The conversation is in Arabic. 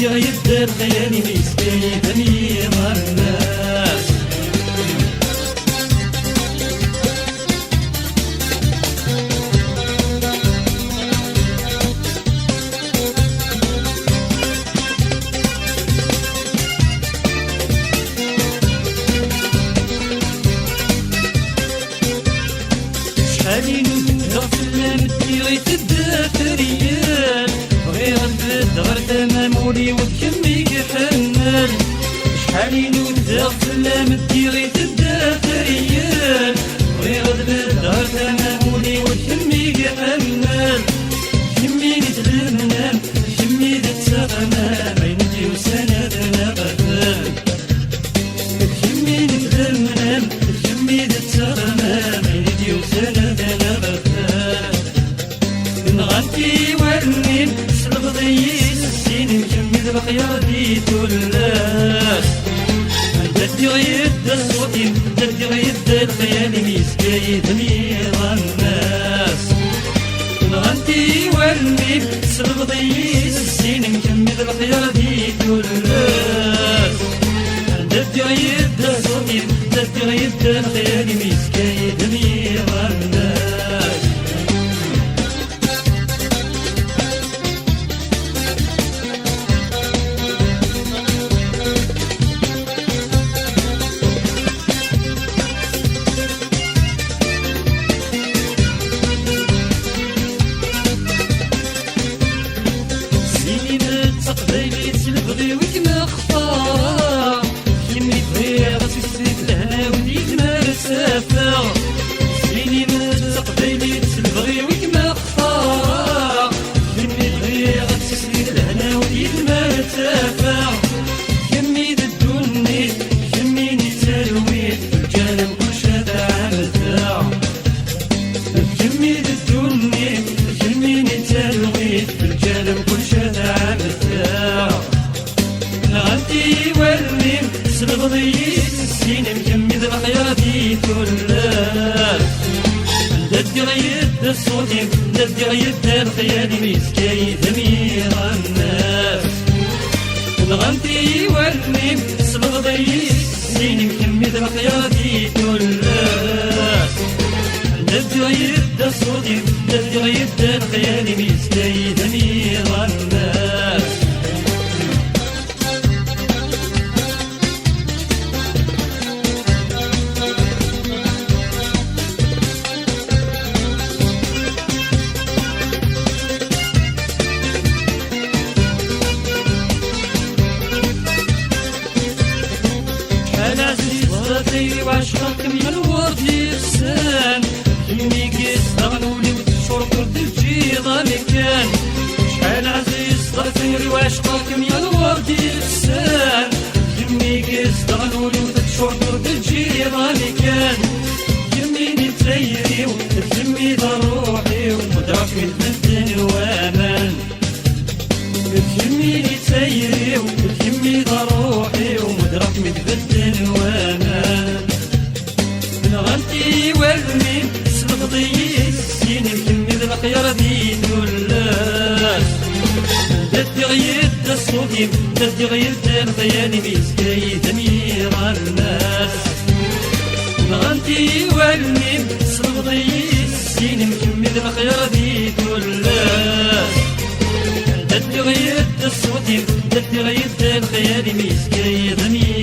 ندي غيد الخيال مسكين دنيا الناس. شحالي نوثق فلان ندي الدافريال غير نبد غير تمامولي وكمي كحنال. شحالي نوثق فلان ندي الدافريال غير نبد غير تمامولي وكمي كحنال. كمي نتلمنام كمي نتسغنام بين دي وسندنا غفال. كمي نتلمنام كمي نتسغنام بين دي وسندنا غفال. نغنتي ورنين سلبضي السين نكمل الخيار دي تلاس. ندي غيد الصوتين ندي غيد الخيال مسكايد ميضا الناس. نغنتي ورنين سلبضي السين نكمل الخيار دي تلاس. ندي غيد الصوتين ندي غيد الخيال مسكايد ميضا الناس. تقبيلي تلبغي ويك مختار كمي تغير تسيد لهنا وديك ما تسافر. سيني ما تقبيلي تلبغي ويك مختار كمي تغير تسيد لهنا وديك ما تسافر. كمي ددوني كمي نتالويت الجانب كل شذا عملتها. كمي ددوني كمي نتالويت الجانب كل شذا عملتها. نغنتي ورنين سلبضي السين مكمل الخيار دي تلاس. ندي غيد الصوتين ندي غيد الخيال مسكايد ميرا الناس. نغنتي ورنين سلبضي السين مكمل الخيار دي تلاس. ندي غيد الصوتين ندي غيد الخيال مسكايد ميرا الناس. أنا عزيز ضغطي وعشقك من الورد يرسان. كمي قيس ضغنولي وتشرب ورد الجيضة مكان. شحال عزيز ضغطي وعشقك من الورد يرسان. كمي قيس ضغنولي وتشرب ورد الجيضة مكان. كمي نتليري وتلمي ضروحي ومدرك من الدن وامان. كمي نتليري وكمي ضروحي ومدرك من الدن وامان. نغنتي ورنين سلبضي السين مكمل الخيار دي تلاس. ندي غيد الصوتين ندي غيد الخيال مسكايد ميرا الناس. نغنتي ورنين سلبضي السين مكمل الخيار دي تلاس. ندي غيد الصوتين ندي غيد الخيال مسكايد ميرا